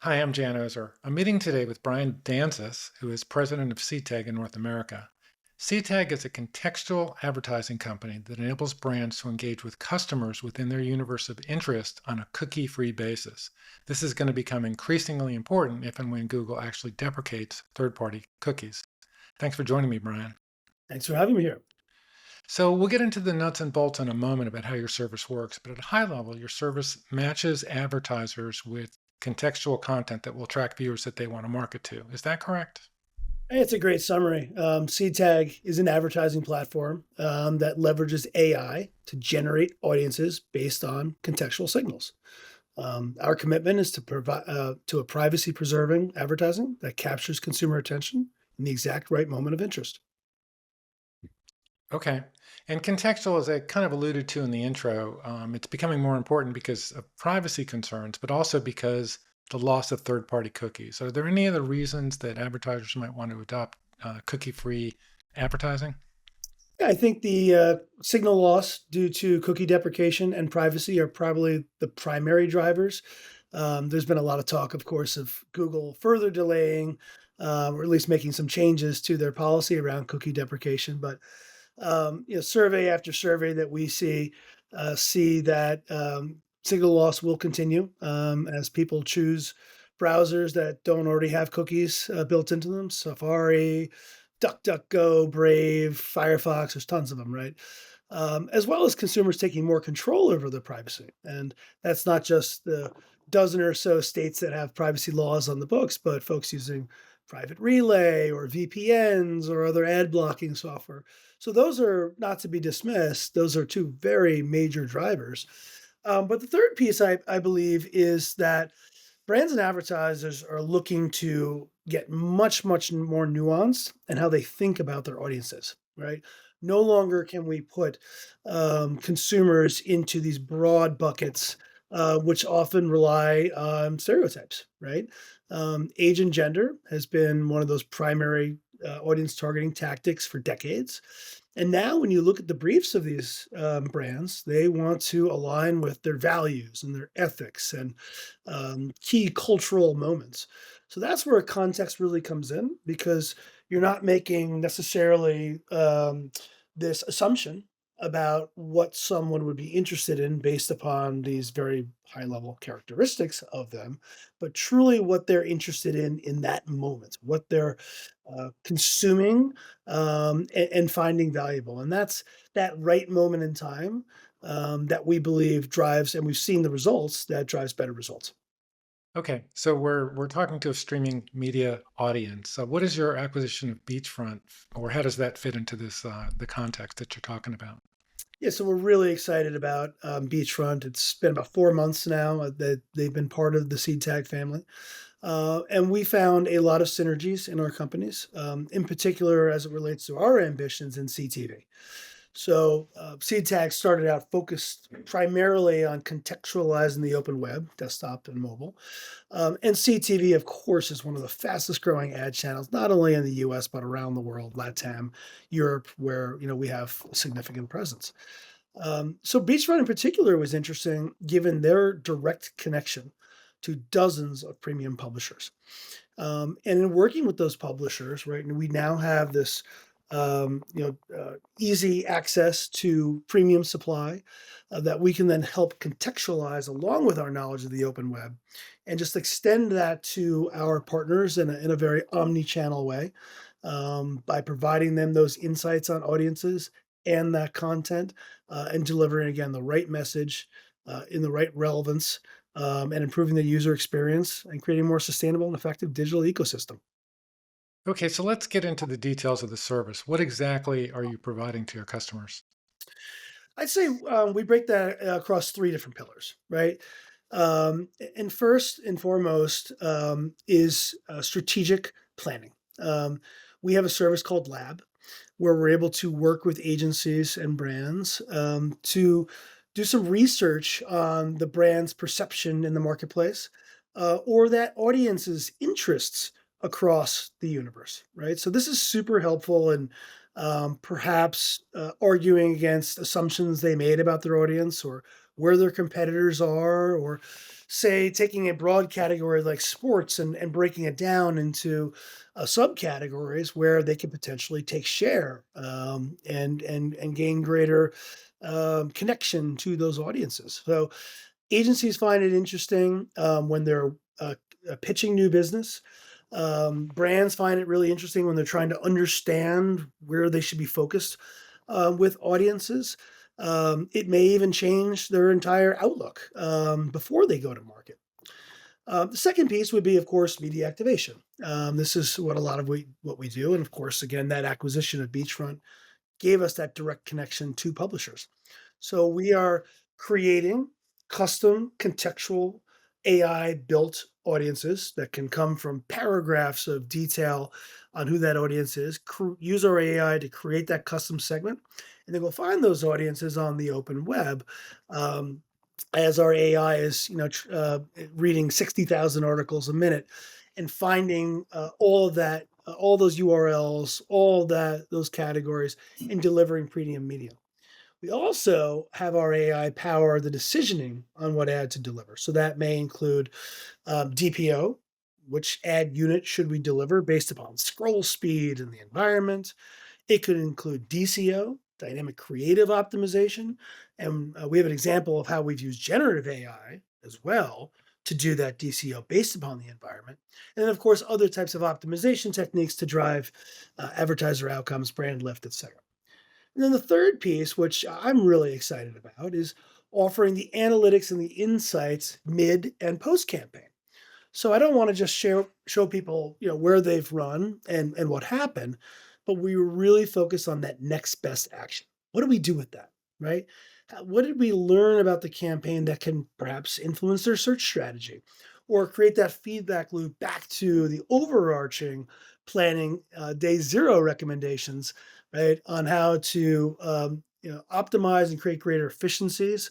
Hi, I'm Jan Ozer. I'm meeting today with Brian Danzis, who is president of Seedtag in North America. Seedtag is a contextual advertising company that enables brands to engage with customers within their universe of interest on a cookie-free basis. This is going to become increasingly important if and when Google actually deprecates third-party cookies. Thanks for joining me, Brian. Thanks for having me here. So we'll get into the nuts and bolts in a moment about how your service works, but at a high level, your service matches advertisers with contextual content that will attract viewers that they want to market to. Is that correct? Hey, it's a great summary. Seedtag is an advertising platform that leverages AI to generate audiences based on contextual signals. Our commitment is to provide to a privacy-preserving advertising that captures consumer attention in the exact right moment of interest. Okay. And contextual, as I kind of alluded to in the intro, it's becoming more important because of privacy concerns, but also because the loss of third-party cookies. Are there any other reasons that advertisers might want to adopt cookie-free advertising? Yeah, I think the signal loss due to cookie deprecation and privacy are probably the primary drivers. There's been a lot of talk, of course, of Google further delaying or at least making some changes to their policy around cookie deprecation. But survey after survey that we see that signal loss will continue as people choose browsers that don't already have cookies built into them. Safari, DuckDuckGo, Brave, Firefox, there's tons of them, right? As well as consumers taking more control over their privacy. And that's not just the dozen or so states that have privacy laws on the books, but folks using private relay or VPNs or other ad blocking software. So those are not to be dismissed. Those are two very major drivers. But the third piece I believe is that brands and advertisers are looking to get much more nuanced in how they think about their audiences, right? No longer can we put consumers into these broad buckets, which often rely on stereotypes, right? Age and gender has been one of those primary audience targeting tactics for decades. And now, when you look at the briefs of these brands, they want to align with their values and their ethics and key cultural moments. So that's where context really comes in because you're not making necessarily this assumption about what someone would be interested in based upon these very high level characteristics of them, but truly what they're interested in that moment, what they're consuming and finding valuable. And that's that right moment in time that we believe drives, and we've seen the results that drives better results. Okay, so we're talking to a streaming media audience. So what is your acquisition of Beachfront, or how does that fit into this the context that you're talking about? Yeah, so we're really excited about Beachfront. It's been about 4 months now that they've been part of the Seedtag family. And we found a lot of synergies in our companies, in particular as it relates to our ambitions in CTV. So, Seedtag started out focused primarily on contextualizing the open web, desktop and mobile. And CTV, of course, is one of the fastest growing ad channels, not only in the US, but around the world, LATAM, Europe, where we have a significant presence. So Beachfront in particular was interesting given their direct connection to dozens of premium publishers. And in working with those publishers, right, and we now have this easy access to premium supply that we can then help contextualize along with our knowledge of the open web and just extend that to our partners in a very omni-channel way by providing them those insights on audiences and that content and delivering again the right message in the right relevance and improving the user experience and creating a more sustainable and effective digital ecosystem. Okay, so let's get into the details of the service. What exactly are you providing to your customers? I'd say we break that across three different pillars, right? And first and foremost is strategic planning. We have a service called Lab where we're able to work with agencies and brands to do some research on the brand's perception in the marketplace or that audience's interests across the universe, right? So this is super helpful in perhaps arguing against assumptions they made about their audience or where their competitors are or say, taking a broad category like sports and breaking it down into subcategories where they can potentially take share and gain greater connection to those audiences. So agencies find it interesting when they're pitching new business. Brands find it really interesting when they're trying to understand where they should be focused with audiences. It may even change their entire outlook before they go to market. The second piece would be, of course, media activation. This is what a lot of what we do, and of course, again, that acquisition of Beachfront gave us that direct connection to publishers. So we are creating custom contextual AI built audiences that can come from paragraphs of detail on who that audience is, use our AI to create that custom segment, and then go find those audiences on the open web. Um, as our AI is, reading 60,000 articles a minute and finding all of that, all those URLs, all that those categories, and delivering premium media. We also have our AI power the decisioning on what ad to deliver. So that may include DPO, which ad unit should we deliver based upon scroll speed and the environment. It could include DCO, dynamic creative optimization. And we have an example of how we've used generative AI as well to do that DCO based upon the environment. And then, of course, other types of optimization techniques to drive advertiser outcomes, brand lift, etc. And then the third piece, which I'm really excited about, is offering the analytics and the insights mid and post campaign. So I don't want to just show people, where they've run and what happened, but we were really focused on that next best action. What do we do with that, right? What did we learn about the campaign that can perhaps influence their search strategy or create that feedback loop back to the overarching planning day zero recommendations, right, on how to optimize and create greater efficiencies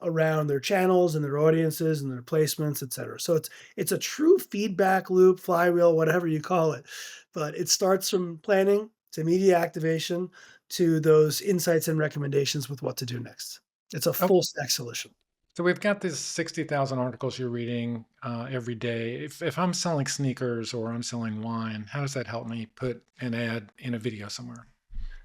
around their channels and their audiences and their placements, et cetera. So it's a true feedback loop, flywheel, whatever you call it. But it starts from planning to media activation to those insights and recommendations with what to do next. It's a Oh, full stack solution. so we've got these 60,000 articles you're reading every day. If I'm selling sneakers or I'm selling wine, how does that help me put an ad in a video somewhere?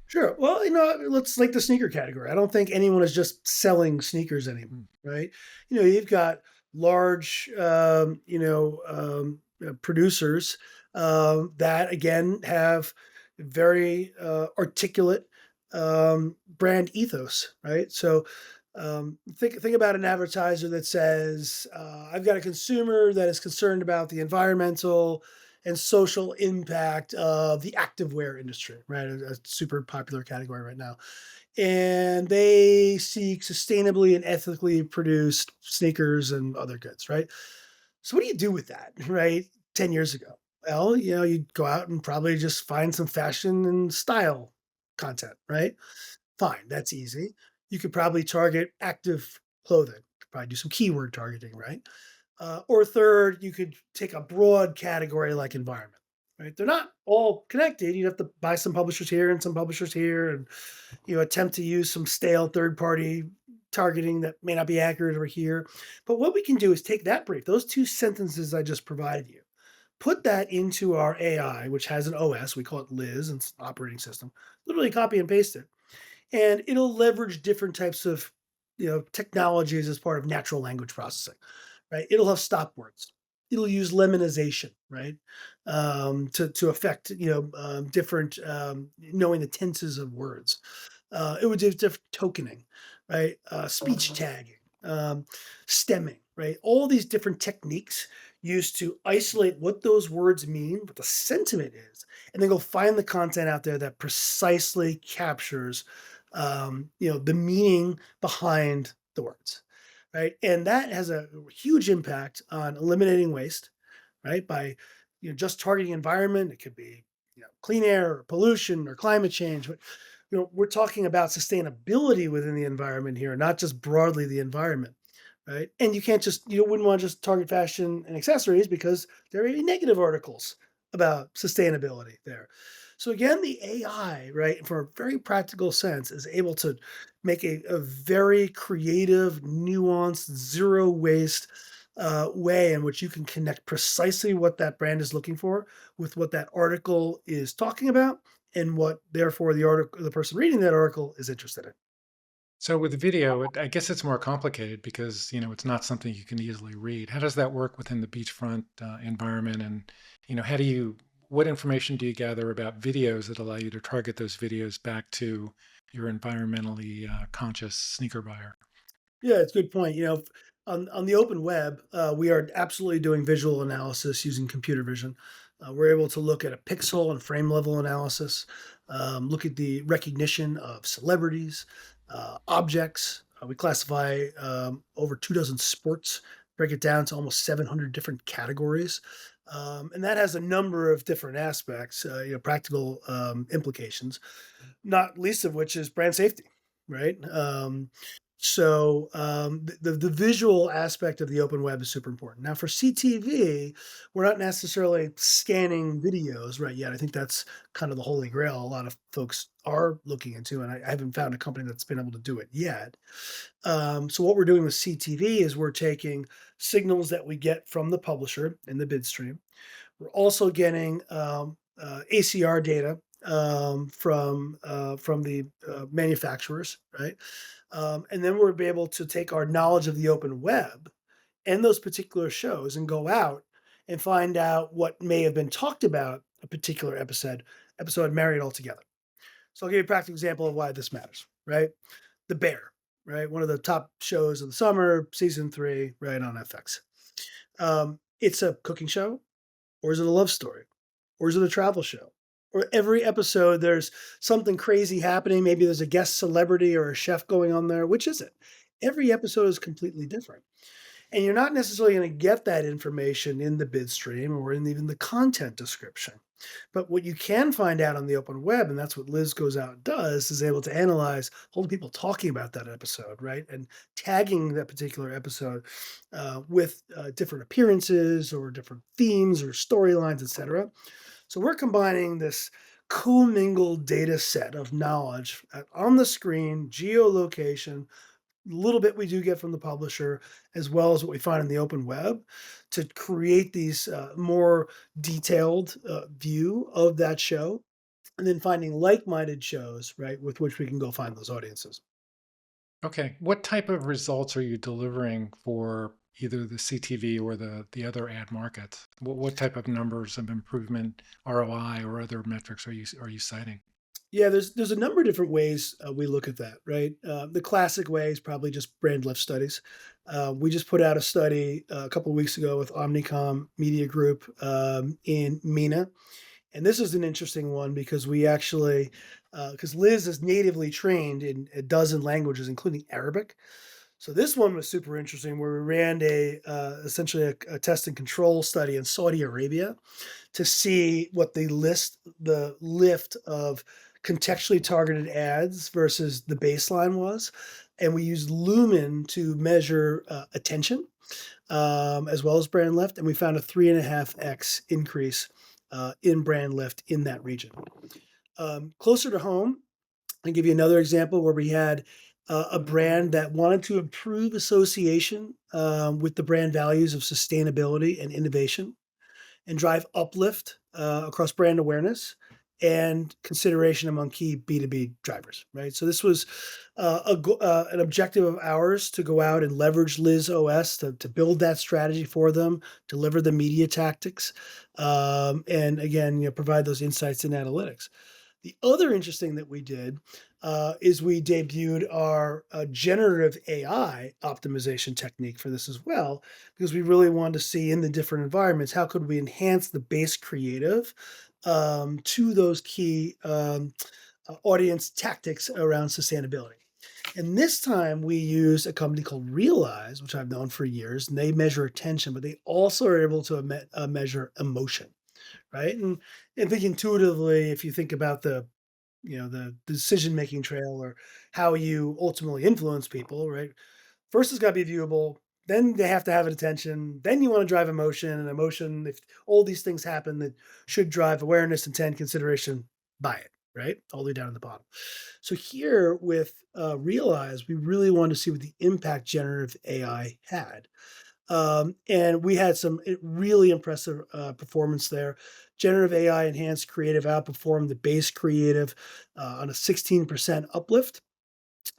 Sure. Well, let's like the sneaker category. I don't think anyone is just selling sneakers anymore, Mm. right? You've got large, producers that again have very articulate brand ethos, right? So think about an advertiser that says, "I've got a consumer that is concerned about the environmental and social impact of the activewear industry," right? A super popular category right now. And they seek sustainably and ethically produced sneakers and other goods, right? So what do you do with that, right? 10 years ago. Well, you'd go out and probably just find some fashion and style content, right? Fine, that's easy. You could probably target active clothing, probably do some keyword targeting, right? Or third, you could take a broad category like environment, right? They're not all connected. You'd have to buy some publishers here and some publishers here, and attempt to use some stale third-party targeting that may not be accurate over here. But what we can do is take that brief, those two sentences I just provided you, put that into our AI, which has an OS, we call it Liz, and it's an operating system, literally copy and paste it, and it'll leverage different types of technologies as part of natural language processing, right? It'll have stop words. It'll use lemonization, right, to affect different knowing the tenses of words. It would do different tokening, right? Speech tagging, stemming, right? All these different techniques used to isolate what those words mean, what the sentiment is, and then go find the content out there that precisely captures, the meaning behind the words, right? And that has a huge impact on eliminating waste, right? By just targeting environment, it could be clean air, or pollution, or climate change. But we're talking about sustainability within the environment here, not just broadly the environment, right? And you wouldn't want to just target fashion and accessories because there may be negative articles about sustainability there. So again, the AI, right, for a very practical sense, is able to make a very creative, nuanced, zero waste way in which you can connect precisely what that brand is looking for with what that article is talking about and what therefore the person reading that article is interested in. So with video, I guess it's more complicated because, it's not something you can easily read. How does that work within the beachfront environment? And, what information do you gather about videos that allow you to target those videos back to your environmentally conscious sneaker buyer? Yeah, it's a good point. On the open web, we are absolutely doing visual analysis using computer vision. We're able to look at a pixel and frame level analysis, look at the recognition of celebrities, objects. We classify over 2 dozen sports, break it down to almost 700 different categories. And that has a number of different aspects, practical implications, not least of which is brand safety, right? The visual aspect of the open web is super important. Now, for CTV, we're not necessarily scanning videos right yet. I think that's kind of the holy grail. A lot of folks are looking into, and I haven't found a company that's been able to do it yet. So, what we're doing with CTV is we're taking signals that we get from the publisher in the bid stream. We're also getting ACR data from the manufacturers, right? And then we'll be able to take our knowledge of the open web and those particular shows and go out and find out what may have been talked about a particular episode married all together. So I'll give you a practical example of why this matters, right? The Bear, right? One of the top shows of the summer, season 3, right on FX. It's a cooking show, or is it a love story? Or is it a travel show? Or every episode there's something crazy happening. Maybe there's a guest celebrity or a chef going on there. Which is it? Every episode is completely different. And you're not necessarily going to get that information in the bid stream or in even the content description. But what you can find out on the open web, and that's what Liz goes out and does, is able to analyze all the people talking about that episode, right? And tagging that particular episode with different appearances or different themes or storylines, etc. So we're combining this commingled data set of knowledge on the screen, geolocation, a little bit we do get from the publisher, as well as what we find in the open web to create these more detailed view of that show. And then finding like-minded shows, right, with which we can go find those audiences. Okay. What type of results are you delivering for either the CTV or the other ad markets? What type of numbers of improvement, ROI, or other metrics are you citing? Yeah, there's a number of different ways we look at that, right? The classic way is probably just brand lift studies. We just put out a study a couple of weeks ago with Omnicom Media Group in MENA, and this is an interesting one because we actually, because Liz is natively trained in a dozen languages, including Arabic. So this one was super interesting, where we ran essentially a test and control study in Saudi Arabia to see what the lift of contextually targeted ads versus the baseline was. And we used Lumen to measure attention as well as brand lift. And we found a 3.5x increase in brand lift in that region. Closer to home, I'll give you another example where we had a brand that wanted to improve association with the brand values of sustainability and innovation and drive uplift across brand awareness and consideration among key B2B drivers, right? So this was an objective of ours to go out and leverage Liz OS to build that strategy for them, deliver the media tactics, and again, provide those insights and analytics. The other interesting that we did is we debuted our generative AI optimization technique for this as well, because we really wanted to see in the different environments how could we enhance the base creative to those key audience tactics around sustainability. And this time we used a company called Realize, which I've known for years, and they measure attention, but they also are able to measure emotion, right? And think intuitively, if you think about the decision making trail or how you ultimately influence people, right? First, it's got to be viewable. Then they have to have an attention. Then you want to drive emotion, and emotion. If all these things happen, that should drive awareness, intent, consideration, buy it, right? All the way down to the bottom. So here with Realize, we really wanted to see what the impact generative AI had. And we had some really impressive performance there. Generative AI enhanced creative outperformed the base creative on a 16% uplift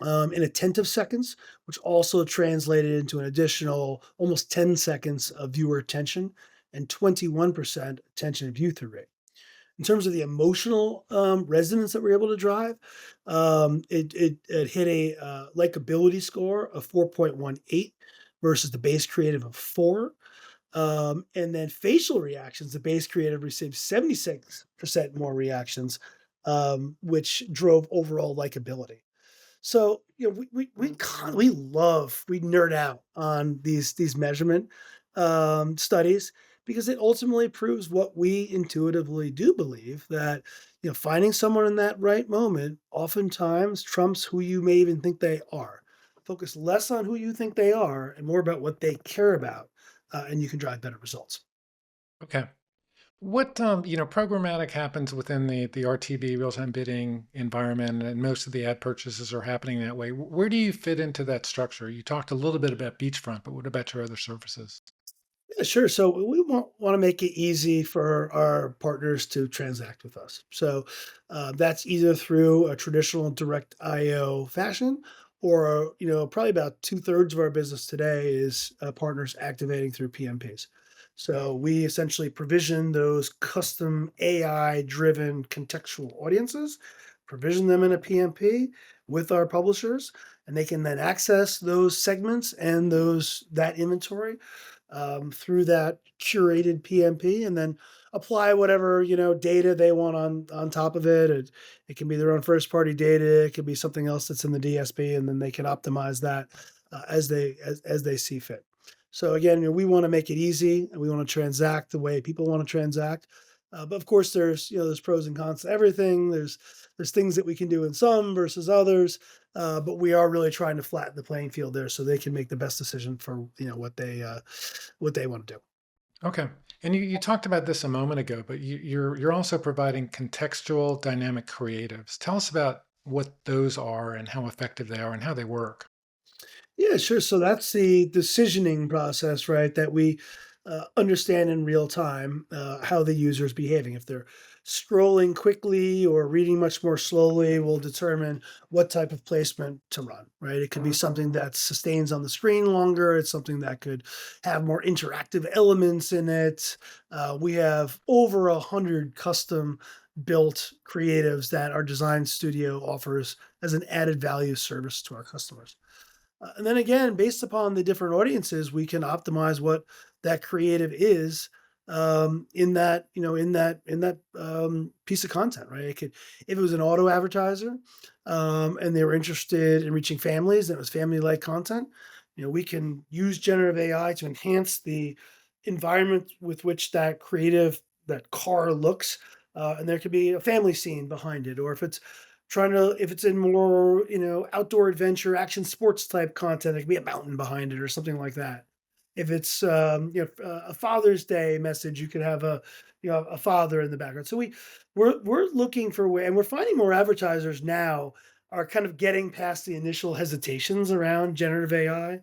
in attentive seconds, which also translated into an additional almost 10 seconds of viewer attention and 21% attention and view through rate. In terms of the emotional resonance that we're able to drive, it hit a likability score of 4.18 versus the base creative of 4. And then facial reactions, the base creative received 76% more reactions, which drove overall likability. So, we nerd out on these measurement studies because it ultimately proves what we intuitively do believe that finding someone in that right moment oftentimes trumps who you may even think they are. Focus less on who you think they are and more about what they care about, and you can drive better results. Okay. What programmatic happens within the RTB real-time bidding environment, and most of the ad purchases are happening that way. Where do you fit into that structure? You talked a little bit about Beachfront, but what about your other services? Yeah, sure. So we want to make it easy for our partners to transact with us. So that's either through a traditional direct IO fashion, or probably about 2/3 of our business today is partners activating through PMPs. So we essentially provision those custom AI-driven contextual audiences, provision them in a PMP with our publishers, and they can then access those segments and that inventory through that curated PMP, and then apply whatever data they want on top of it. It can be their own first party data. It could be something else that's in the DSP, and then they can optimize that as they see fit. So again, we want to make it easy, and we want to transact the way people want to transact. But of course, there's pros and cons to everything. There's things that we can do in some versus others. But we are really trying to flatten the playing field there so they can make the best decision for what they want to do. Okay. And you talked about this a moment ago, but you're also providing contextual dynamic creatives. Tell us about what those are and how effective they are and how they work. Yeah, sure. So that's the decisioning process, right? That we understand in real time how the user is behaving. If they're scrolling quickly or reading much more slowly, will determine what type of placement to run, right? It could be something that sustains on the screen longer. It's something that could have more interactive elements in it. We have over 100 custom built creatives that our design studio offers as an added value service to our customers. And then again, based upon the different audiences, we can optimize what that creative is in that piece of content, right? It could, if it was an auto advertiser and they were interested in reaching families and it was family-like content, we can use generative AI to enhance the environment with which that car looks, and there could be a family scene behind it, or if it's in more, outdoor adventure, action sports type content, there could be a mountain behind it or something like that. If it's a Father's Day message, you could have a father in the background. So we're looking for way, and we're finding more advertisers now are kind of getting past the initial hesitations around generative AI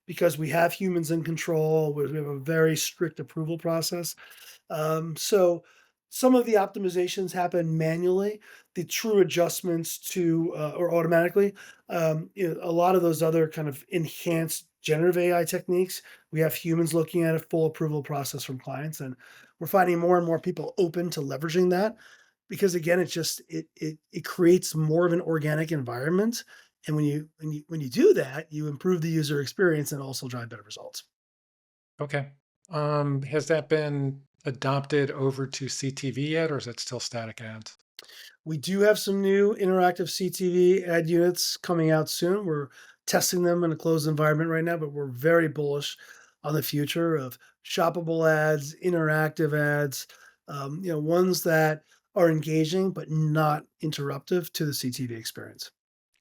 because we have humans in control. We have a very strict approval process. So some of the optimizations happen manually. The true adjustments to or automatically. A lot of those other kind of enhanced generative AI techniques, we have humans looking at a full approval process from clients, and we're finding more and more people open to leveraging that because again, it creates more of an organic environment. And when you do that, you improve the user experience and also drive better results. Okay. Has that been adopted over to CTV yet, or is it still static ads? We do have some new interactive CTV ad units coming out soon. We're testing them in a closed environment right now, but we're very bullish on the future of shoppable ads, interactive ads, ones that are engaging but not interruptive to the CTV experience.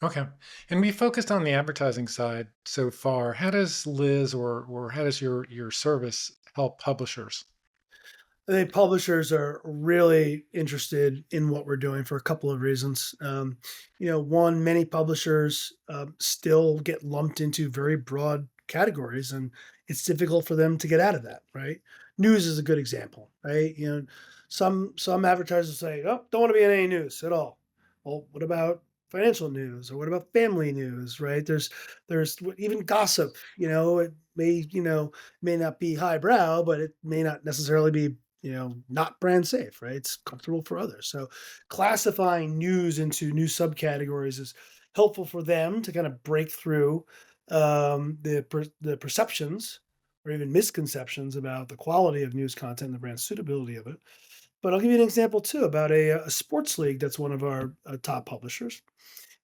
Okay. And we focused on the advertising side so far. How does Liz or how does your service help publishers? I think publishers are really interested in what we're doing for a couple of reasons. One, many publishers still get lumped into very broad categories, and it's difficult for them to get out of that, right? News is a good example, right? Some advertisers say, "Oh, don't want to be in any news at all." Well, what about financial news or what about family news, right? There's even gossip, it may not be highbrow, but it may not necessarily be, not brand safe, right? It's comfortable for others. So classifying news into new subcategories is helpful for them to kind of break through the perceptions or even misconceptions about the quality of news content and the brand suitability of it. But I'll give you an example too about a sports league that's one of our top publishers.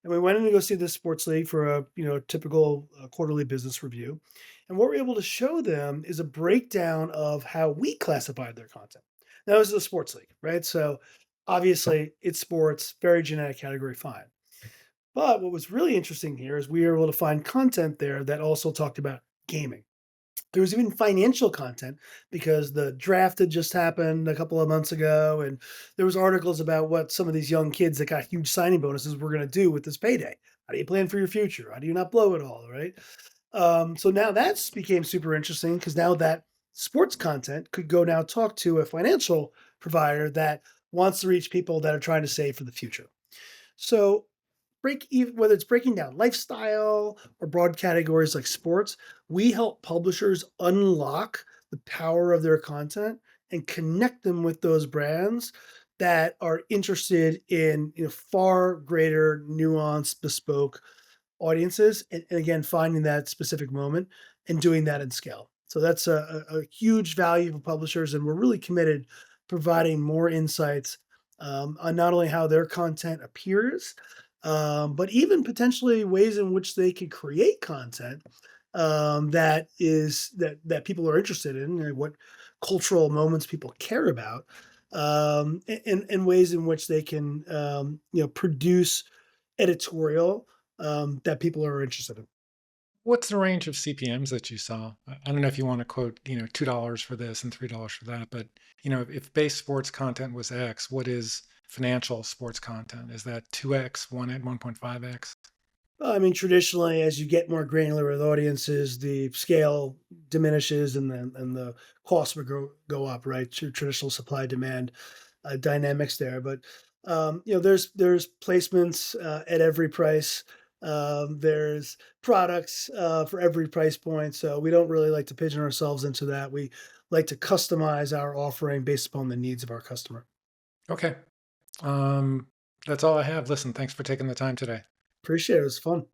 And we went in to go see this sports league for a typical quarterly business review. And what we're able to show them is a breakdown of how we classified their content. Now, this is a sports league, right? So obviously it's sports, very genetic category, fine. But what was really interesting here is we were able to find content there that also talked about gaming. There was even financial content because the draft had just happened a couple of months ago, and there was articles about what some of these young kids that got huge signing bonuses were going to do with this payday. How do you plan for your future? How do you not blow it all, right? So now that's became super interesting because now that sports content could go now talk to a financial provider that wants to reach people that are trying to save for the future. So whether it's breaking down lifestyle or broad categories like sports, we help publishers unlock the power of their content and connect them with those brands that are interested in far greater nuanced bespoke audiences, and again finding that specific moment and doing that in scale. So that's a huge value for publishers, and we're really committed providing more insights on not only how their content appears, but even potentially ways in which they can create content that people are interested in, and what cultural moments people care about, and ways in which they can produce editorial that people are interested in. What's the range of CPMs that you saw? I don't know if you want to quote, $2 for this and $3 for that, but if base sports content was X, what is financial sports content? Is that 2X, 1 1.5X? Well, I mean, traditionally, as you get more granular with audiences, the scale diminishes and the cost would go up, right? Traditional supply demand dynamics there, but there's placements at every price. There's products for every price point, so we don't really like to pigeon ourselves into that. We like to customize our offering based upon the needs of our customer. Okay. Um, that's all I have. Listen, thanks for taking the time today. Appreciate it. It was fun.